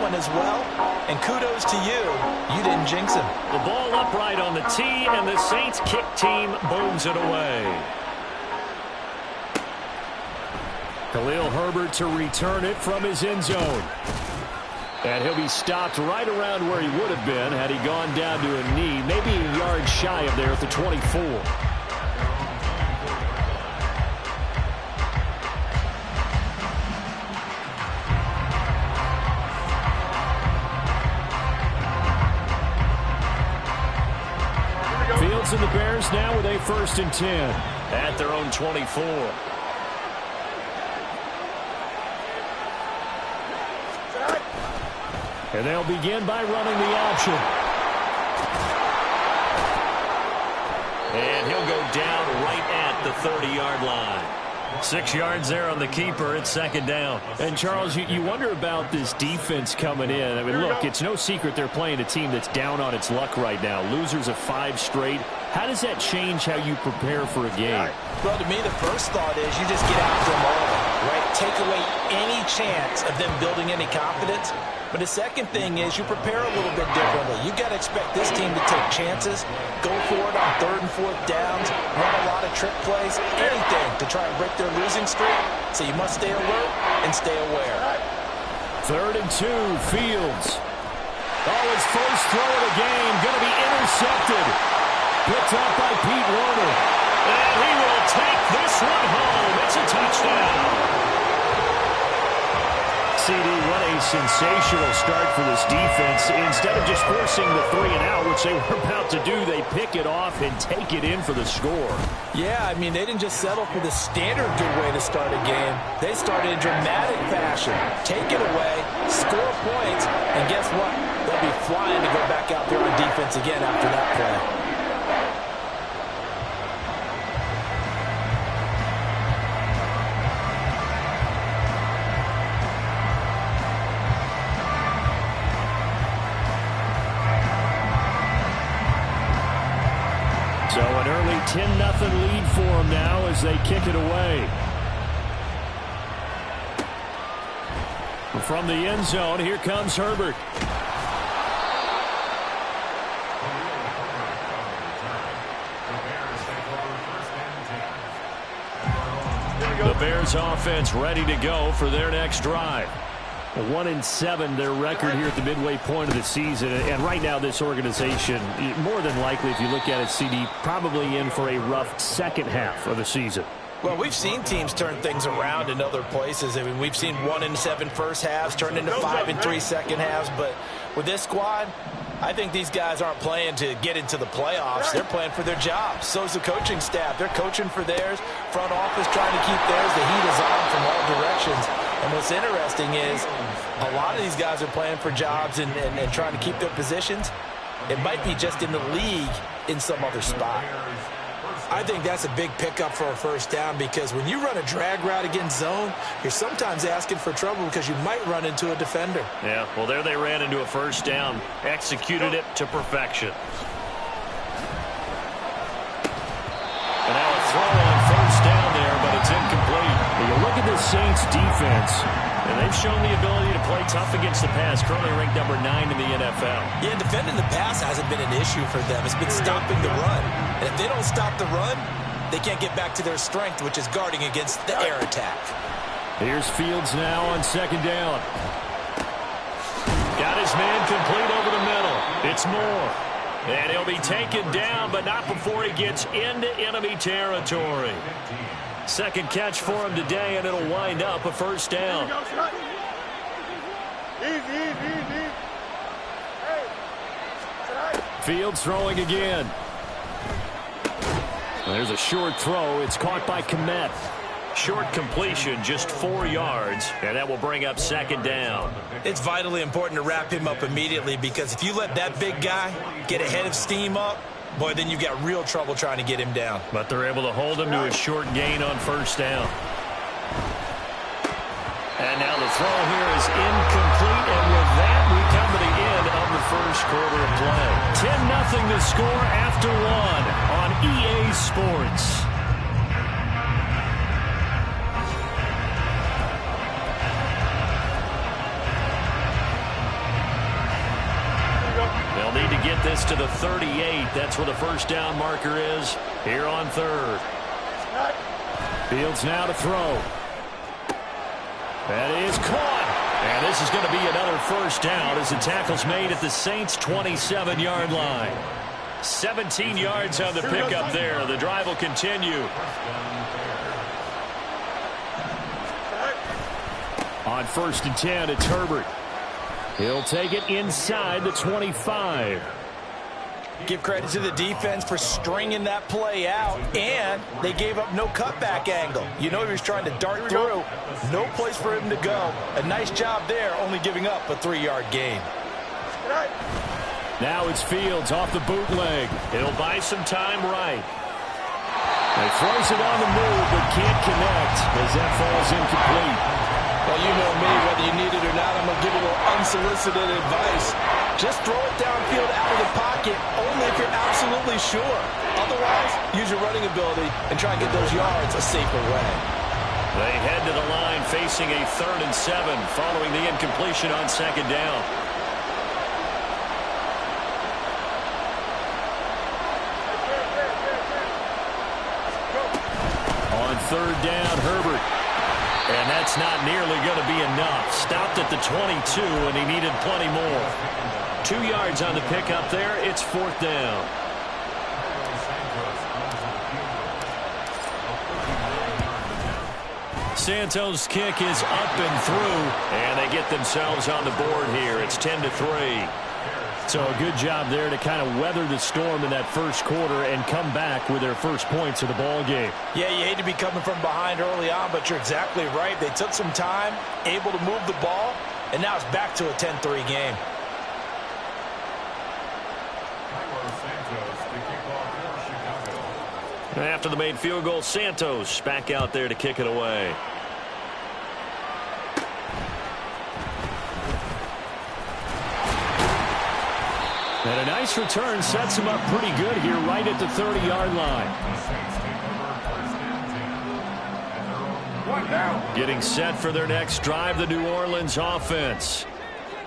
one as well. And kudos to you. You didn't jinx him. The ball upright on the tee, and the Saints kick team booms it away. Khalil Herbert to return it from his end zone. And he'll be stopped right around where he would have been had he gone down to a knee, maybe a yard shy of there at the 24. Fields and the Bears now with a 1st and 10 at their own 24. And they'll begin by running the option. And he'll go down right at the 30-yard line. 6 yards there on the keeper. It's 2nd down. And, Charles, you wonder about this defense coming in. I mean, look, it's no secret they're playing a team that's down on its luck right now. Losers of 5 straight. How does that change how you prepare for a game? Well, to me, the first thought is you just get after them all, right? Take away any chance of them building any confidence. But the second thing is you prepare a little bit differently. You got to expect this team to take chances, go for it on 3rd and 4th downs, run a lot of trick plays, anything to try and break their losing streak. So you must stay alert and stay aware. 3rd and 2, Fields. Oh, his first throw of the game going to be intercepted. Picked up by Pete Werner. And he will take this one home. It's a touchdown. CD, what a sensational start for this defense. Instead of just forcing the 3 and out, which they were about to do, they pick it off and take it in for the score. Yeah, I mean, they didn't just settle for the standard good way to start a game. They started in dramatic fashion. Take it away, score points, and guess what? They'll be flying to go back out there on defense again after that play. So an early 10-0 lead for them now as they kick it away. From the end zone, here comes Herbert. The Bears offense ready to go for their next drive. 1-7 their record here at the midway point of the season, and right now this organization, more than likely if you look at it, CD, probably in for a rough second half of the season. Well, we've seen teams turn things around in other places. I mean, we've seen 1-7 first halves turn into 5-3 second halves, but with this squad, I think these guys aren't playing to get into the playoffs. They're playing for their jobs. So's the coaching staff. They're coaching for theirs. Front office trying to keep theirs. The heat is on from all directions. And what's interesting is a lot of these guys are playing for jobs and trying to keep their positions. It might be just in the league in some other spot. I think that's a big pickup for a first down because when you run a drag route against zone, you're sometimes asking for trouble because you might run into a defender. Yeah, well, there they ran into a first down, executed it to perfection. And now a throw on first down there, but it's incomplete. When you look at this Saints defense, and they've shown the ability to play tough against the pass, currently ranked number 9 in the NFL. Yeah, defending the pass hasn't been an issue for them. It's been stopping the run. And if they don't stop the run, they can't get back to their strength, which is guarding against the air attack. Here's Fields now on second down. Got his man complete over the middle. It's Moore. And he'll be taken down, but not before he gets into enemy territory. Second catch for him today, and it'll wind up a first down. Fields throwing again. There's a short throw. It's caught by Kmet. Short completion, just 4 yards, and that will bring up second down. It's vitally important to wrap him up immediately because if you let that big guy get ahead of steam up, boy, then you've got real trouble trying to get him down. But they're able to hold him to a short gain on first down. And now the throw here is incomplete, and with that, we come to the end of the first quarter of play. 10-0 the score after 1 on EA Sports. to get this to the 38. That's where the first down marker is here on third. Fields now to throw. That is caught. And this is going to be another first down as the tackle's made at the Saints' 27-yard line. 17 yards on the pickup there. The drive will continue. On 1st and 10, it's Herbert. He'll take it inside the 25. Give credit to the defense for stringing that play out, and they gave up no cutback angle. You know he was trying to dart through. No place for him to go. A nice job there, only giving up a 3-yard gain. Now it's Fields off the bootleg. He'll buy some time right. He throws it on the move, but can't connect as that falls incomplete. Well, you know me, whether you need it or not, I'm going to give you a little unsolicited advice. Just throw it downfield out of the pocket, only if you're absolutely sure. Otherwise, use your running ability and try and get those yards a safer way. They head to the line facing a 3rd and 7 following the incompletion on 2nd down. On 3rd down, Herbert. And that's not nearly going to be enough. Stopped at the 22, and he needed plenty more. 2 yards on the pickup there. It's 4th down. Santos' kick is up and through, and they get themselves on the board here. It's 10-3. So a good job there to kind of weather the storm in that first quarter and come back with their first points of the ball game. Yeah, you hate to be coming from behind early on, but you're exactly right. They took some time, able to move the ball, and now it's back to a 10-3 game. After the made field goal, Santos back out there to kick it away. And a nice return sets him up pretty good here right at the 30-yard line. Getting set for their next drive, the New Orleans offense.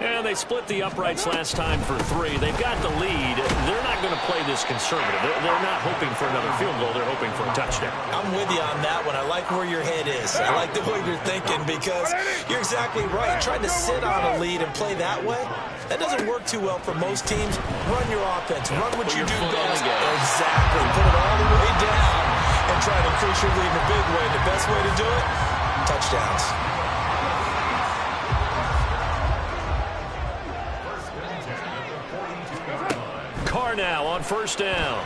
And they split the uprights last time for 3. They've got the lead. They're not going to play this conservative. They're not hoping for another field goal. They're hoping for a touchdown. I'm with you on that one. I like where your head is. I like the way you're thinking because you're exactly right. Trying to sit on a lead and play that way, that doesn't work too well for most teams. Run your offense. Run what you do best. Exactly. Put it all the way down and try to increase your lead in a big way. The best way to do it, touchdowns. Carr now on 1st down.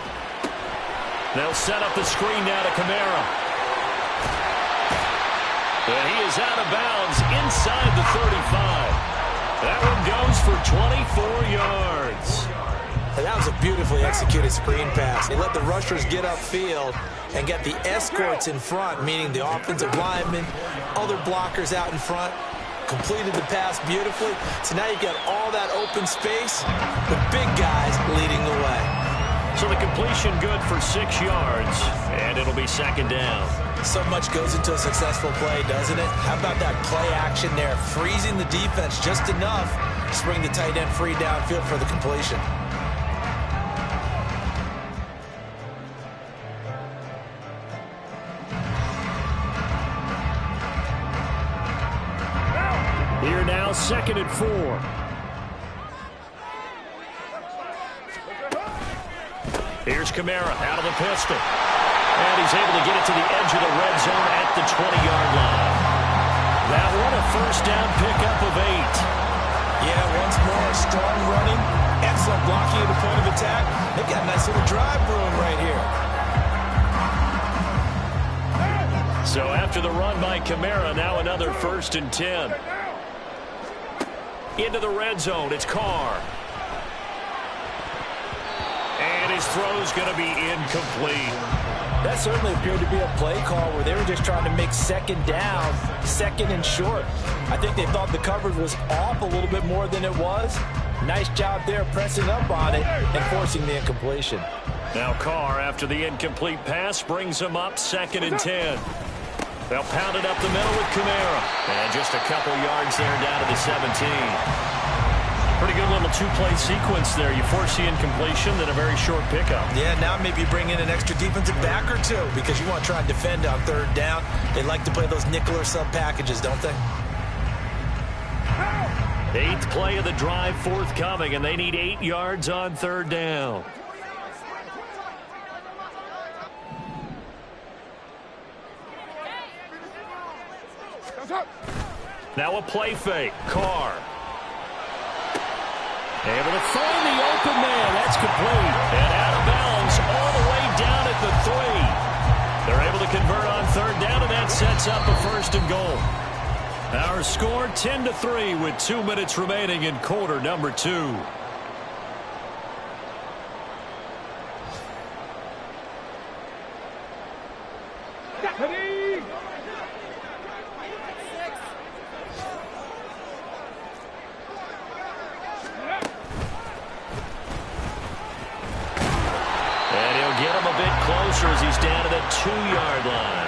They'll set up the screen now to Kamara. And he is out of bounds inside the 35. That one goes for 24 yards. And that was a beautifully executed screen pass. They let the rushers get upfield and get the escorts in front, meaning the offensive linemen, other blockers out in front. Completed the pass beautifully. So now you've got all that open space, the big guys leading the way. So the completion good for 6 yards, and it'll be 2nd down. So much goes into a successful play, doesn't it? How about that play action there? Freezing the defense just enough to bring the tight end free downfield for the completion. Here now, 2nd and 4. Here's Kamara out of the pistol. And he's able to get it to the edge of the red zone at the 20-yard line. That one a 1st down pickup of 8. Yeah, once more, strong running, excellent blocking at the point of attack. They've got a nice little drive brewing right here. So after the run by Kamara, now another 1st and 10. Into the red zone, it's Carr. And his throw's going to be incomplete. That certainly appeared to be a play call where they were just trying to make 2nd down, 2nd and short. I think they thought the coverage was off a little bit more than it was. Nice job there pressing up on it and forcing the incompletion. Now Carr, after the incomplete pass, brings him up 2nd and 10. They'll pound it up the middle with Kamara. And just a couple yards there down to the 17. Pretty good little two-play sequence there. You force the incompletion, then a very short pickup. Yeah, now maybe you bring in an extra defensive back or two because you want to try and defend on third down. They like to play those nickel or sub packages, don't they? 8th play of the drive forthcoming, and they need 8 yards on third down. Now a play fake. Carr. Able to find the open man. That's complete. And out of bounds all the way down at the 3. They're able to convert on third down, and that sets up a 1st and goal. Our score 10-3 with 2 minutes remaining in quarter number 2. And he'll get him a bit closer as he's down to the 2-yard line.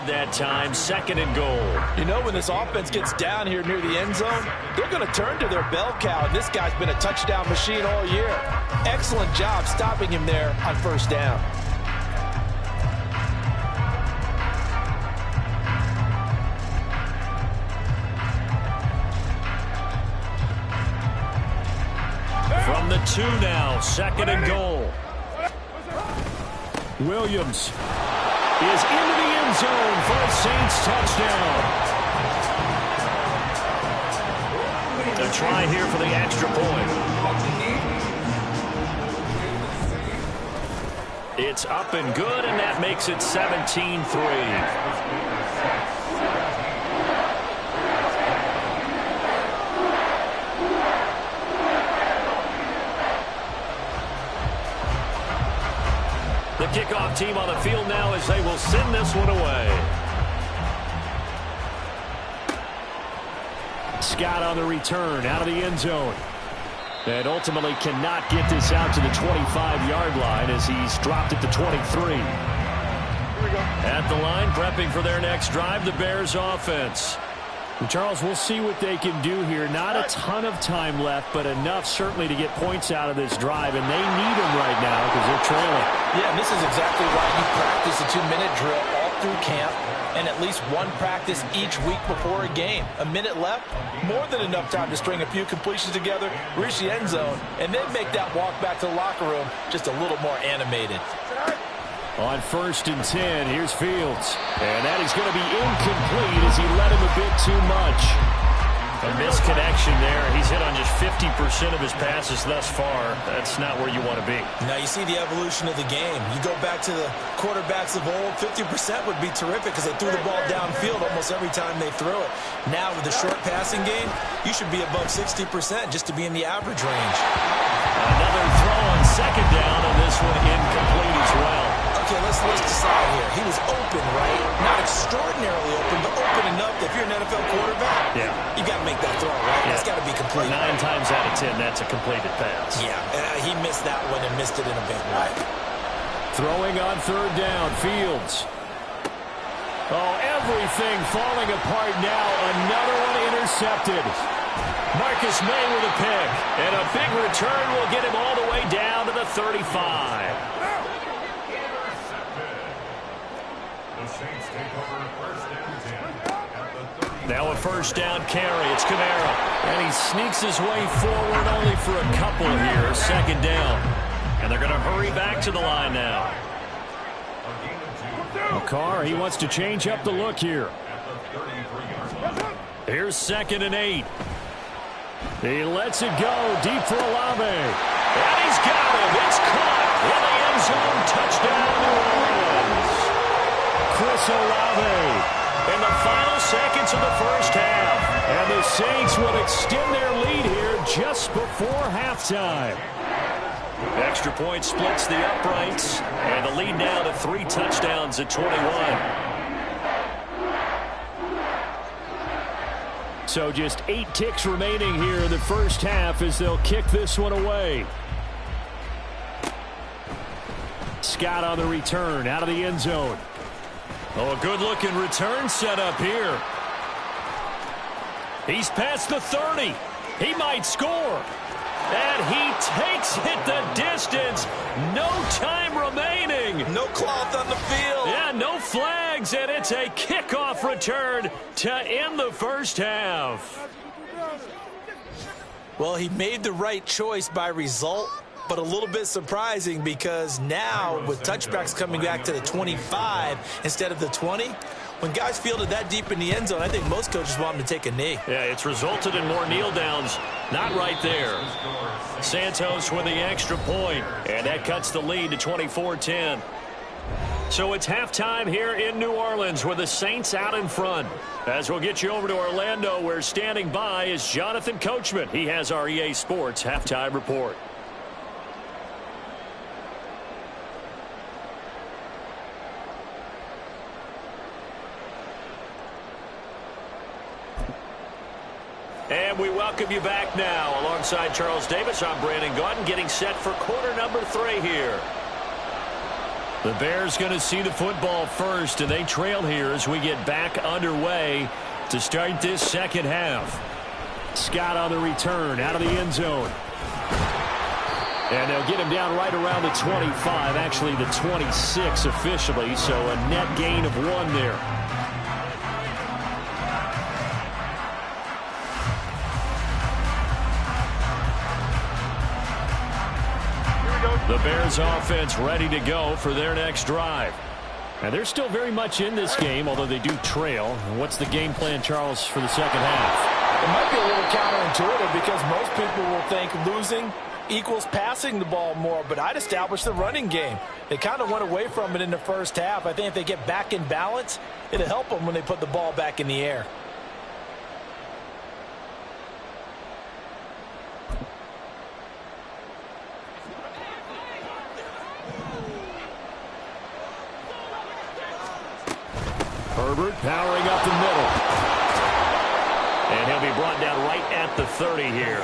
That time, 2nd and goal. You know, when this offense gets down here near the end zone, they're going to turn to their bell cow, and this guy's been a touchdown machine all year. Excellent job stopping him there on 1st down. From the 2 now, 2nd and goal. Williams is into the end zone for a Saints touchdown. A try here for the extra point. It's up and good, and that makes it 17-3. kickoff team on the field now as they will send this one away. Scott on the return out of the end zone. And ultimately cannot get this out to the 25-yard line as he's dropped at the 23. At the line, prepping for their next drive, the Bears offense. And Charles, we'll see what they can do here. Not a ton of time left, but enough certainly to get points out of this drive, and they need them right now because they're trailing. Yeah, and this is exactly why you practice a 2-minute drill all through camp and at least one practice each week before a game. A minute left, more than enough time to string a few completions together, reach the end zone, and then make that walk back to the locker room just a little more animated. On 1st and 10, here's Fields. And that is going to be incomplete as he led him a bit too much. A misconnection there. He's hit on just 50% of his passes thus far. That's not where you want to be. Now you see the evolution of the game. You go back to the quarterbacks of old, 50% would be terrific because they threw the ball downfield almost every time they threw it. Now with the short passing game, you should be above 60% just to be in the average range. Another throw on 2nd down, and this one incomplete as well. Okay, let's decide here. He was open, right? Not extraordinarily open, but open enough that if you're an NFL quarterback, you got to make that throw, right? That's got to be complete. 9 times out of 10, that's a completed pass. Yeah, he missed that one and missed it in a big way. Throwing on 3rd down, Fields. Oh, everything falling apart now. Another one intercepted. Marcus May with a pick. And a big return will get him all the way down to the 35. Now a 1st down carry. It's Kamara. And he sneaks his way forward only for a couple here. 2nd down. And they're going to hurry back to the line now. McCarr, he wants to change up the look here. Here's 2nd and 8. He lets it go deep for Olave. And he's got him. It's caught in the end zone. Touchdown, New Orleans. Chris Olave in the final seconds of the 1st half. And the Saints will extend their lead here just before halftime. Extra point splits the uprights. And the lead now to 3 touchdowns at 21. So just 8 ticks remaining here in the 1st half as they'll kick this one away. Scott on the return out of the end zone. Oh, a good-looking return set up here. He's past the 30. He might score. And he takes it the distance. No time remaining. No cloth on the field. Yeah, no flags, and it's a kickoff return to end the 1st half. Well, he made the right choice by result, but a little bit surprising because now with touchbacks coming back to the 25 instead of the 20, when guys field it that deep in the end zone, I think most coaches want them to take a knee. Yeah, it's resulted in more kneel downs. Not right there. Santos with the extra point, and that cuts the lead to 24-10. So it's halftime here in New Orleans with the Saints out in front. As we'll get you over to Orlando, where standing by is Jonathan Coachman. He has our EA Sports halftime report. And we welcome you back now. Alongside Charles Davis, I'm Brandon Gaudin, getting set for quarter number 3 here. The Bears going to see the football first, and they trail here as we get back underway to start this 2nd half. Scott on the return out of the end zone. And they'll get him down right around the 25, actually the 26 officially, so a net gain of 1 there. The Bears offense ready to go for their next drive. And they're still very much in this game, although they do trail. What's the game plan, Charles, for the 2nd half? It might be a little counterintuitive because most people will think losing equals passing the ball more, but I'd establish the running game. They kind of went away from it in the 1st half. I think if they get back in balance, it'll help them when they put the ball back in the air. Herbert powering up the middle. And he'll be brought down right at the 30 here.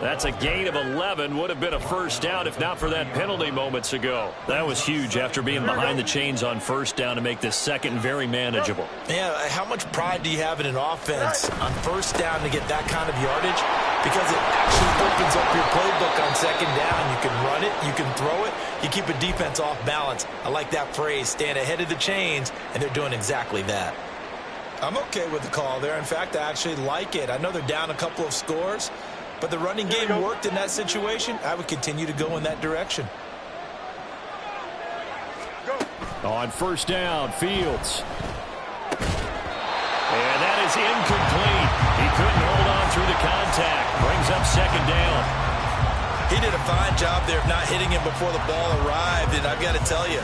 That's a gain of 11. Would have been a first down if not for that penalty moments ago. That was huge after being behind the chains on first down to make this second very manageable. Yeah, how much pride do you have in an offense on first down to get that kind of yardage? Because it actually opens up your playbook on second down. You can run it, you can throw it, you keep a defense off balance. I like that phrase, stand ahead of the chains, and they're doing exactly that. I'm okay with the call there. In fact, I actually like it. I know they're down a couple of scores, but the running game worked in that situation. I would continue to go in that direction. On first down, Fields. And that is incomplete. He couldn't hold on through the contact. Brings up second down. He did a fine job there of not hitting him before the ball arrived, and I've got to tell you,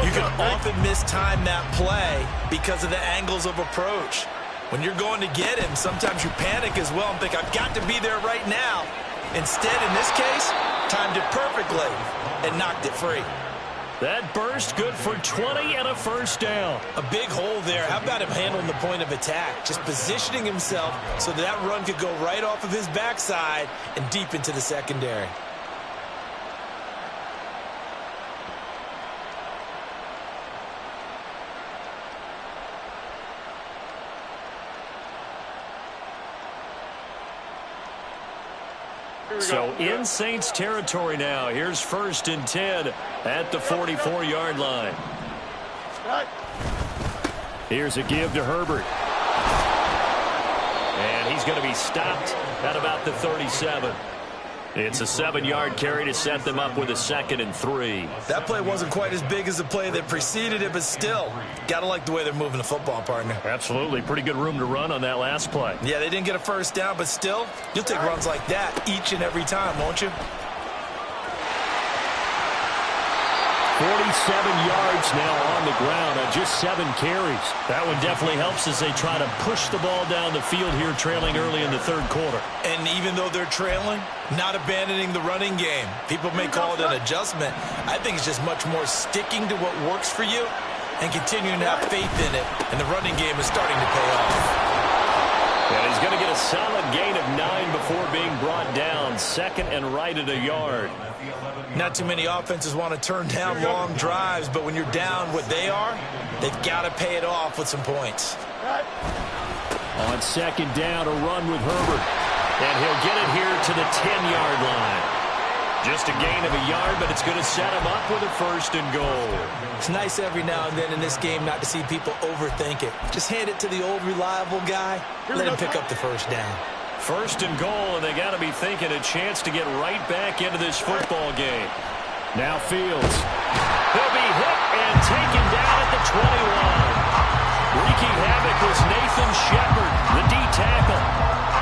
you can often mistime that play because of the angles of approach. When you're going to get him, sometimes you panic as well and think, I've got to be there right now. Instead, in this case, timed it perfectly and knocked it free. That burst good for 20 and a first down. A big hole there. How about him handling the point of attack? Just positioning himself so that run could go right off of his backside and deep into the secondary. So in Saints territory now. Here's 1st and 10 at the 44-yard line. Here's a give to Herbert. And he's going to be stopped at about the 37. It's a 7-yard carry to set them up with a 2nd and 3. That play wasn't quite as big as the play that preceded it, but still, got to like the way they're moving the football, partner. Absolutely. Pretty good room to run on that last play. Yeah, they didn't get a first down, but still, you'll take runs like that each and every time, won't you? 47 yards now on the ground on just 7 carries. That one definitely helps as they try to push the ball down the field here, trailing early in the 3rd quarter. And even though they're trailing, not abandoning the running game. People may call it an adjustment. I think it's just much more sticking to what works for you and continuing to have faith in it. And the running game is starting to pay off. And he's going to get a solid gain of 9 before being brought down. 2nd and right at a yard. Not too many offenses want to turn down long drives, but when you're down what they are, they've got to pay it off with some points. On 2nd down, a run with Herbert. And he'll get it here to the 10-yard line. Just a gain of a yard, but it's going to set him up with a 1st and goal. It's nice every now and then in this game not to see people overthink it. Just hand it to the old reliable guy. Let him pick up the first down. 1st and goal, and they got to be thinking a chance to get right back into this football game. Now Fields. He'll be hit and taken down at the 21. Wreaking havoc was Nathan Shepard, the D tackle.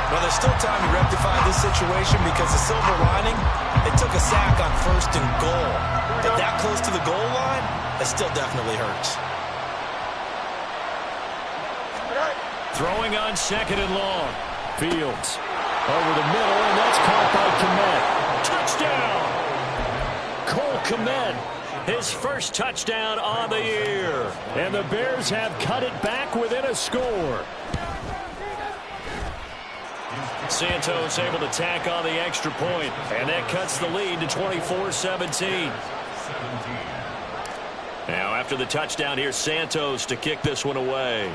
Well, there's still time to rectify this situation because the silver lining, they took a sack on 1st and goal. But that close to the goal line, that still definitely hurts. Throwing on 2nd and long. Fields over the middle, and that's caught by Kmet. Touchdown! Cole Kmet, his first touchdown on the year. And the Bears have cut it back within a score. Santos able to tack on the extra point, and that cuts the lead to 24-17. Now after the touchdown, here's Santos to kick this one away.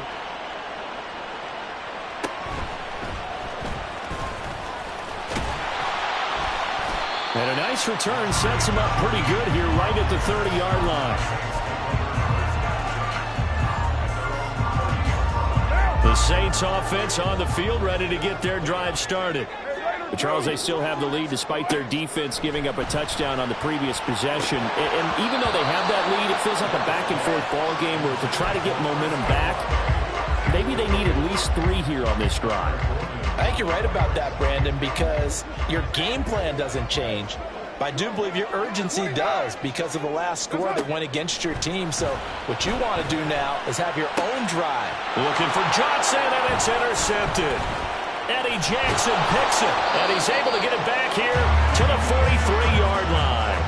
And a nice return sets him up pretty good here right at the 30-yard line. The Saints offense on the field ready to get their drive started. But Charles, they still have the lead despite their defense giving up a touchdown on the previous possession. And even though they have that lead, it feels like a back-and-forth ball game where to try to get momentum back, maybe they need at least 3 here on this drive. I think you're right about that, Brandon, because your game plan doesn't change. But I do believe your urgency does because of the last score that went against your team. So what you want to do now is have your own drive. Looking for Johnson, and it's intercepted. Eddie Jackson picks it, and he's able to get it back here to the 43-yard line.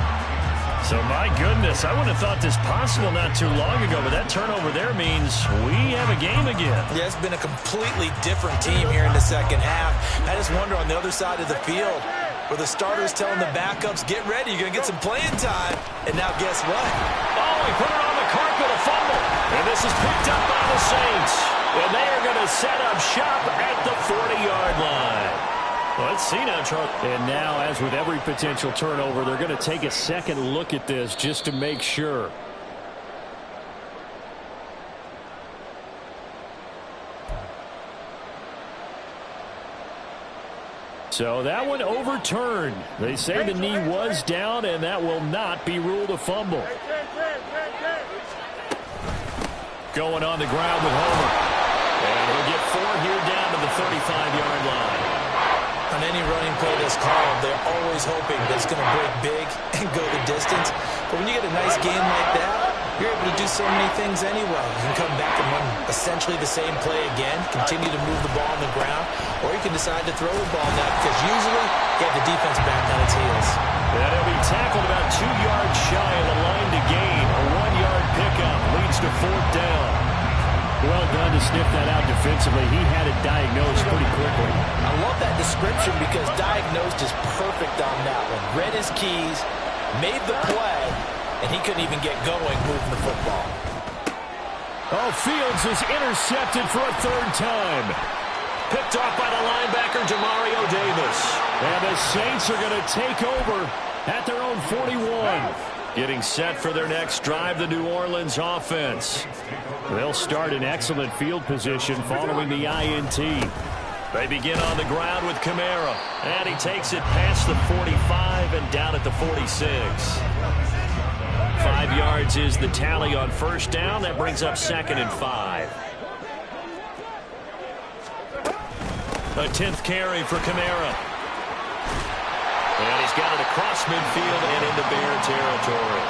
So, my goodness, I wouldn't have thought this possible not too long ago, but that turnover there means we have a game again. Yeah, it's been a completely different team here in the second half. I just wonder on the other side of the field where the starters telling the backups, get ready, you're going to get some playing time. And now guess what? Oh, he put it on the carpet, a fumble. And this is picked up by the Saints. And they are going to set up shop at the 40-yard line. Let's see now, Charles. And now, as with every potential turnover, they're going to take a second look at this just to make sure. So that one overturned. They say the knee was down, and that will not be ruled a fumble. Going on the ground with Homer. And he'll get 4 here down to the 35-yard line. On any running play that's called, they're always hoping that it's going to break big and go the distance. But when you get a nice game like that, you're able to do so many things anyway. You can come back and run essentially the same play again, continue to move the ball on the ground, or you can decide to throw the ball now because usually you have the defense back on its heels. And he'll be tackled about 2 yards shy of the line to gain. A 1-yard pickup leads to 4th down. Well done to sniff that out defensively. He had it diagnosed pretty quickly. I love that description because diagnosed is perfect on that one. Read his keys, made the play, and he couldn't even get going moving the football. Oh, Fields is intercepted for a 3rd time. Picked off by the linebacker, Demario Davis. And the Saints are going to take over at their own 41. Getting set for their next drive, the New Orleans offense. They'll start in excellent field position following the INT. They begin on the ground with Kamara. And he takes it past the 45 and down at the 46. 5 yards is the tally on 1st down. That brings up 2nd and 5. A 10th carry for Kamara. And he's got it across midfield and into Bear territory.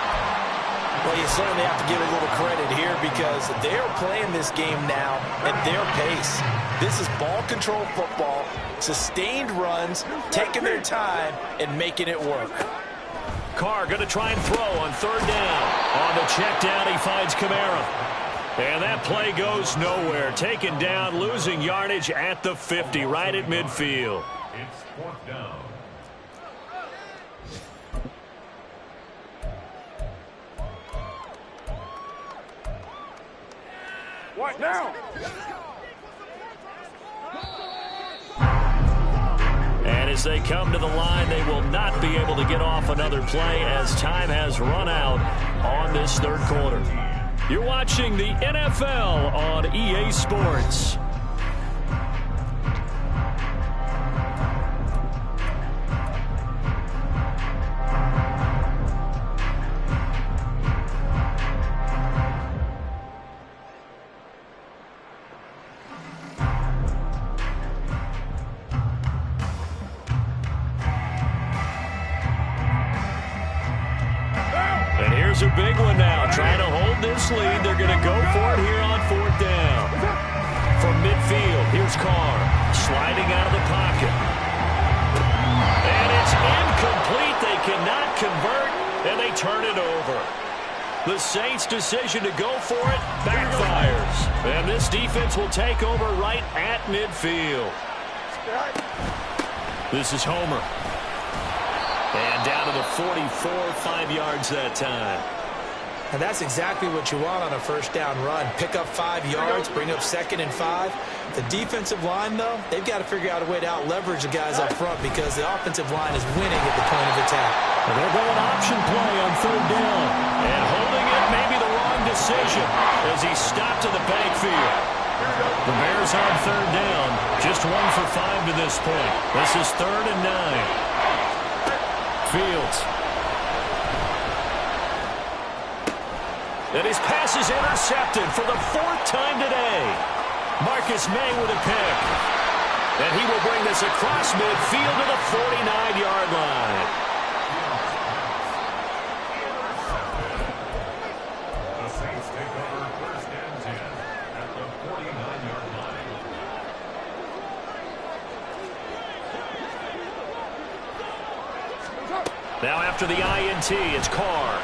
Well, you certainly have to give a little credit here because they're playing this game now at their pace. This is ball control football, sustained runs, taking their time, and making it work. Carr going to try and throw on 3rd down. On the check down, he finds Kamara. And that play goes nowhere. Taken down, losing yardage at the 50, right at midfield. It's 4th down. What now? And as they come to the line, they will not be able to get off another play as time has run out on this 3rd quarter. You're watching the NFL on EA Sports. Here's a big one now. Trying to hold this lead. They're going to go for it here on 4th down. From midfield, here's Carr. Sliding out of the pocket. And it's incomplete. They cannot convert, and they turn it over. The Saints' decision to go for it backfires. And this defense will take over right at midfield. This is Homer. And down to the 44, 5 yards that time. And that's exactly what you want on a 1st down run. Pick up 5 yards, bring up 2nd and 5. The defensive line, though, they've got to figure out a way to out-leverage the guys up front because the offensive line is winning at the point of attack. And they're going option play on 3rd down. And holding it may be the wrong decision as he stopped to the backfield. The Bears on 3rd down. Just 1 for 5 to this point. This is 3rd and 9. Fields. And his pass is intercepted for the 4th time today. Marcus May with a pick. And he will bring this across midfield to the 49-yard line. The Saints take over 1st and 10 at the 49-yard line. Now after the INT, it's Carr.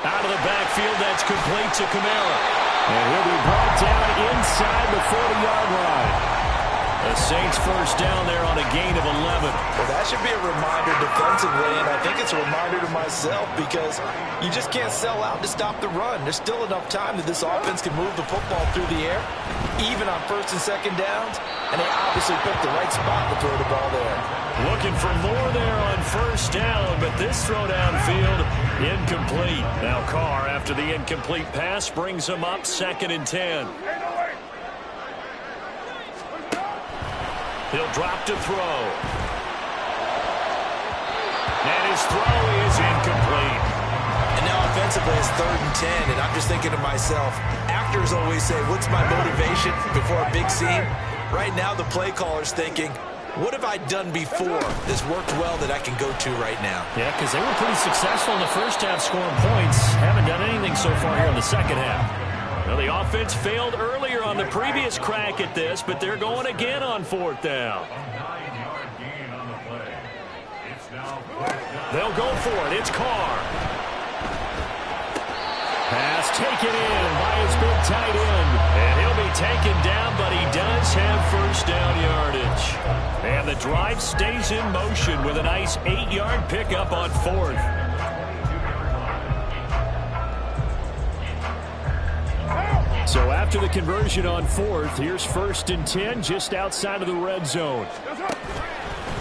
Out of the backfield, that's complete to Kamara. And he'll be brought down inside the 40-yard line. The Saints first down there on a gain of 11. Well, that should be a reminder defensively, and I think it's a reminder to myself because you just can't sell out to stop the run. There's still enough time that this offense can move the football through the air, even on first and second downs, and they obviously picked the right spot to throw the ball there. Looking for more there on first down, but this throw downfield incomplete. Now Carr, after the incomplete pass, brings him up 2nd and 10. He'll drop to throw. And his throw is incomplete. And now offensively it's 3rd and 10, and I'm just thinking to myself, actors always say, what's my motivation before a big scene? Right now the play caller's thinking, what have I done before that's worked well that I can go to right now? Yeah, because they were pretty successful in the first half scoring points. Haven't done anything so far here in the second half. Well, the offense failed earlier on the previous crack at this, but they're going again on 4th down. They'll go for it. It's Carr. Pass taken in by his big tight end. And he'll be taken down, but he does have first down yardage. And the drive stays in motion with a nice 8-yard pickup on 4th. So after the conversion on 4th, here's 1st and 10 just outside of the red zone.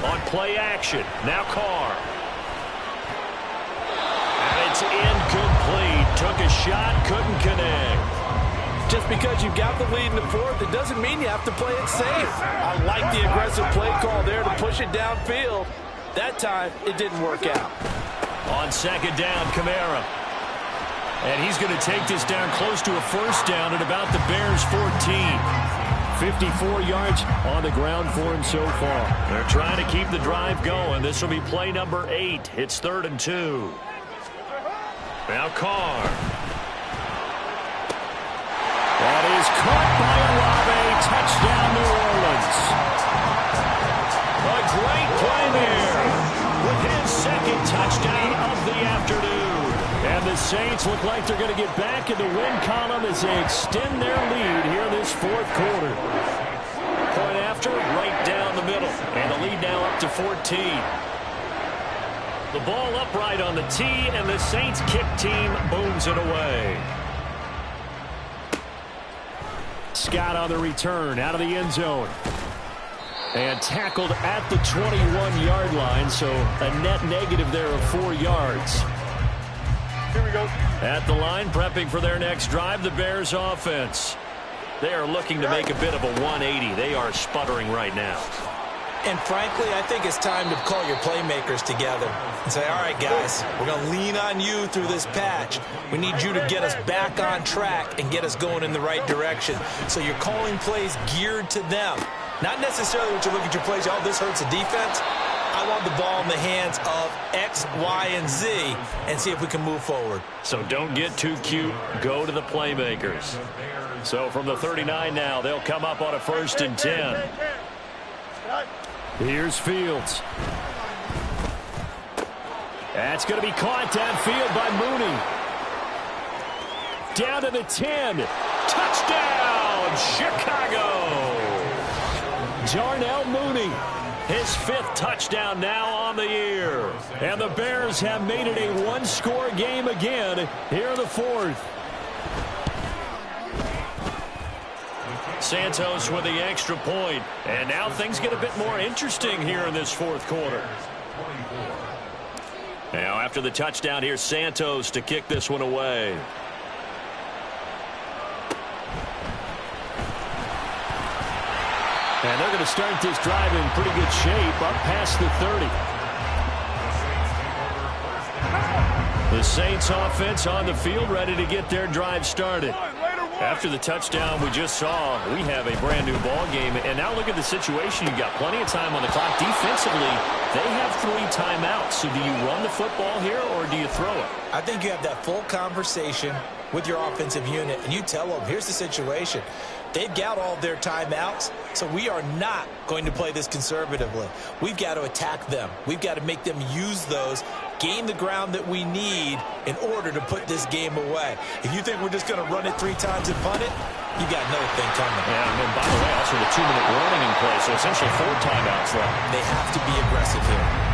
On play action, now Carr. And it's incomplete. Took a shot, couldn't connect. Just because you've got the lead in the 4th, it doesn't mean you have to play it safe. I like the aggressive play call there to push it downfield. That time, it didn't work out. On 2nd down, Kamara. And he's going to take this down close to a first down at about the Bears' 14. 54 yards on the ground for him so far. They're trying to keep the drive going. This will be play number 8. It's 3rd and 2. Now Carr. That is caught by Olave. Touchdown, New Orleans. A great play there with his 2nd touchdown of the afternoon. And the Saints look like they're going to get back in the win column as they extend their lead here in this 4th quarter. Point after, right down the middle. And the lead now up to 14. The ball upright on the tee, and the Saints kick team booms it away. Scott on the return, out of the end zone. And tackled at the 21-yard line, so a net negative there of 4 yards. Here we go. At the line, prepping for their next drive, the Bears offense. They are looking to make a bit of a 180. They are sputtering right now. And frankly, I think it's time to call your playmakers together and say, all right, guys, we're going to lean on you through this patch. We need you to get us back on track and get us going in the right direction. So you're calling plays geared to them. Not necessarily what you look at your plays, oh, this hurts the defense. I want the ball in the hands of X, Y, and Z and see if we can move forward. So don't get too cute. Go to the playmakers. So from the 39 now, they'll come up on a 1st and 10. Here's Fields. That's going to be caught downfield by Mooney. Down to the 10. Touchdown, Chicago. Darnell Mooney. His 5th touchdown now on the year. And the Bears have made it a one-score game again here in the 4th. Santos with the extra point. And now things get a bit more interesting here in this 4th quarter. Now after the touchdown, here's Santos to kick this one away. And they're going to start this drive in pretty good shape up past the 30. The Saints offense on the field ready to get their drive started. After the touchdown we just saw, we have a brand new ball game. And now look at the situation. You've got plenty of time on the clock. Defensively, they have 3 timeouts. So do you run the football here or do you throw it? I think you have that full conversation with your offensive unit, and you tell them, here's the situation. They've got all their timeouts, so we are not going to play this conservatively. We've got to attack them. We've got to make them use those, gain the ground that we need in order to put this game away. If you think we're just going to run it 3 times and punt it, you got another thing coming. Yeah, and then, by the way, also the 2-minute warning in play, so essentially 4 timeouts left. They have to be aggressive here.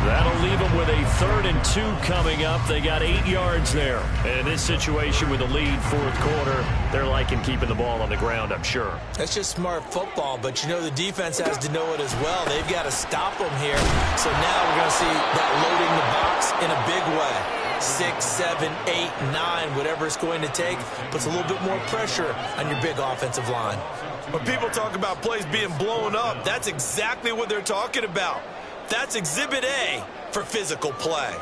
That'll leave them with a 3rd and 2 coming up. They got 8 yards there. And in this situation with the lead, 4th quarter, they're liking keeping the ball on the ground, I'm sure. That's just smart football, but you know the defense has to know it as well. They've got to stop them here. So now we're going to see that loading the box in a big way. 6, 7, 8, 9, whatever it's going to take, puts a little bit more pressure on your big offensive line. When people talk about plays being blown up, that's exactly what they're talking about. That's Exhibit A for physical play.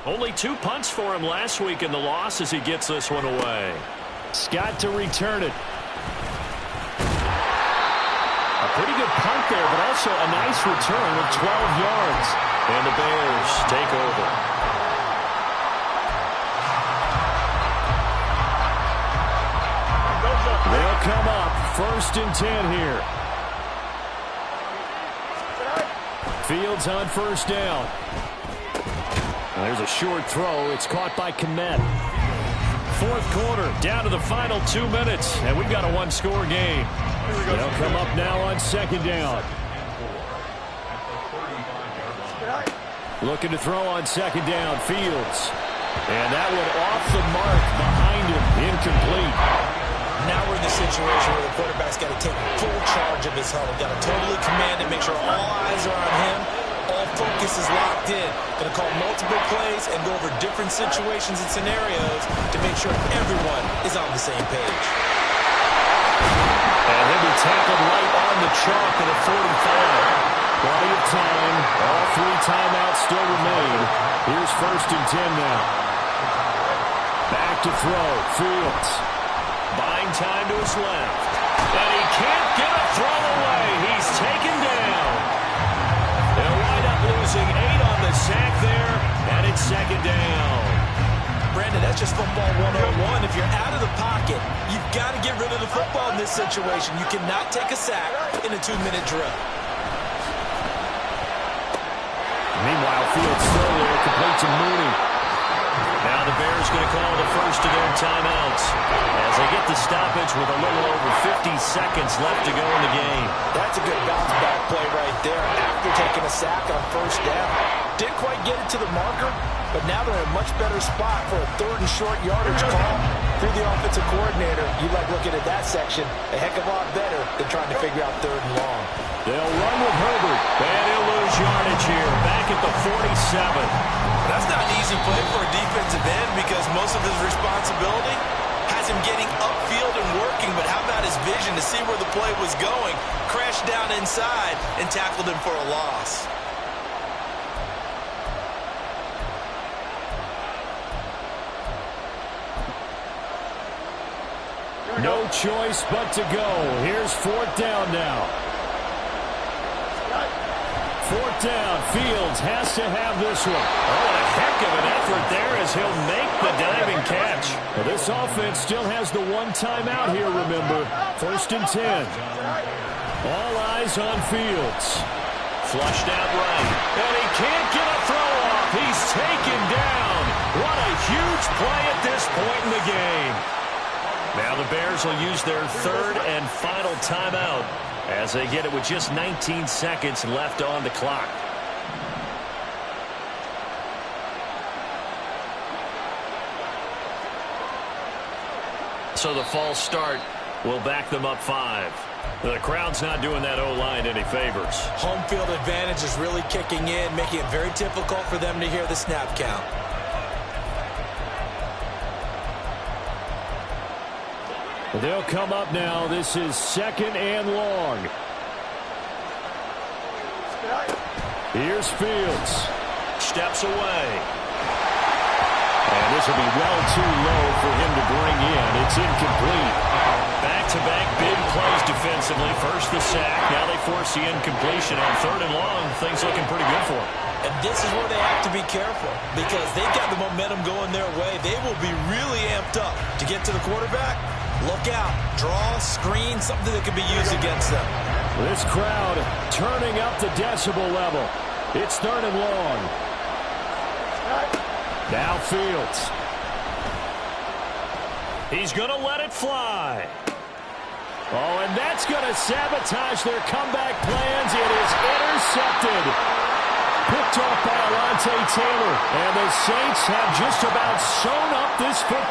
Only 2 punts for him last week in the loss as he gets this one away. Scott to return it. A pretty good punt there, but also a nice return of 12 yards. And the Bears take over. They'll come up 1st and 10 here. Fields on 1st down. There's a short throw. It's caught by Kmet. 4th quarter, down to the final 2 minutes, and we've got a 1-score game. They'll come up now on 2nd down. Looking to throw on 2nd down, Fields. And that one off the mark behind him, incomplete. Now we're in the situation where the quarterback's got to take full charge of his huddle. Got to totally command it, make sure all eyes are on him. All focus is locked in. Going to call multiple plays and go over different situations and scenarios to make sure everyone is on the same page. And he'll be tackled right on the chalk at the 45. Plenty of time. All 3 timeouts still remain. Here's 1st and 10 now. Back to throw. Fields. Buying time to his left. And he can't get a throw away. He's taken down. They'll wind up losing 8 on the sack there. And it's 2nd down. Brandon, that's just football 101. If you're out of the pocket, you've got to get rid of the football in this situation. You cannot take a sack in a 2-minute drill. Meanwhile, Fields still there, complete to Mooney. Now the Bears going to call the first of their timeouts as they get the stoppage with a little over 50 seconds left to go in the game. That's a good bounce-back play right there after taking a sack on 1st down. Didn't quite get it to the marker, but now they're in a much better spot for a 3rd and short yardage call. Through the offensive coordinator, you like looking at that section a heck of a lot better than trying to figure out 3rd and long. They'll run with Herbert, and he'll lose yardage here, back at the 47. That's not an easy play for a defensive end because most of his responsibility has him getting upfield and working, but how about his vision to see where the play was going, crashed down inside, and tackled him for a loss. No choice but to go. Here's 4th down now. 4th down. Fields has to have this one. Oh, and a heck of an effort there as he'll make the diving catch. Well, this offense still has the 1 timeout here, remember. 1st and 10. All eyes on Fields. Flushed out right. And he can't get a throw off. He's taken down. What a huge play at this point in the game. Now the Bears will use their 3rd and final timeout as they get it with just 19 seconds left on the clock. So the false start will back them up 5. The crowd's not doing that O-line any favors. Home field advantage is really kicking in, making it very difficult for them to hear the snap count. They'll come up now. This is 2nd and long. Here's Fields. Steps away. And this will be well too low for him to bring in. It's incomplete. Back back-to-back big plays defensively. First the sack, now they force the incompletion on 3rd and long. Things looking pretty good for them. And this is where they have to be careful because they've got the momentum going their way. They will be really amped up to get to the quarterback. Look out. Draw, screen, something that can be used against them. This crowd turning up the decibel level. It's 3rd and long. Now Fields. He's going to let it fly. Oh, and that's going to sabotage their comeback plans. It is intercepted. Picked off by Alontae Taylor. And the Saints have just about sewn up this football.